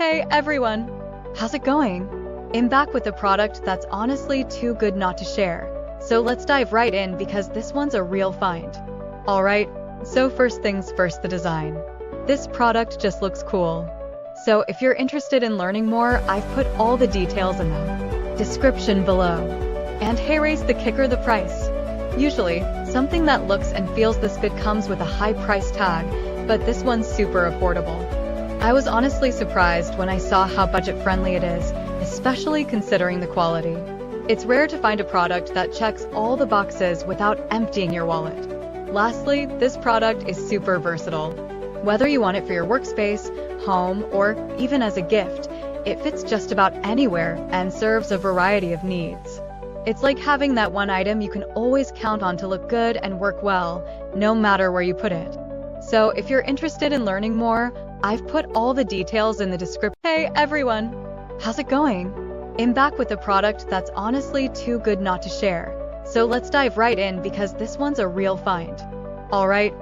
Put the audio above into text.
Hey everyone! How's it going? I'm back with a product that's honestly too good not to share. So let's dive right in because this one's a real find. Alright, so first things first, the design. This product just looks cool. So if you're interested in learning more, I've put all the details in the description below. And hey, raise the kicker, the price. Usually, something that looks and feels this good comes with a high price tag, but this one's super affordable. I was honestly surprised when I saw how budget-friendly it is, especially considering the quality. It's rare to find a product that checks all the boxes without emptying your wallet. Lastly, this product is super versatile. Whether you want it for your workspace, home, or even as a gift, it fits just about anywhere and serves a variety of needs. It's like having that one item you can always count on to look good and work well, no matter where you put it. So if you're interested in learning more, I've put all the details in the description. Hey everyone! How's it going? I'm back with a product that's honestly too good not to share. So let's dive right in because this one's a real find. Alright,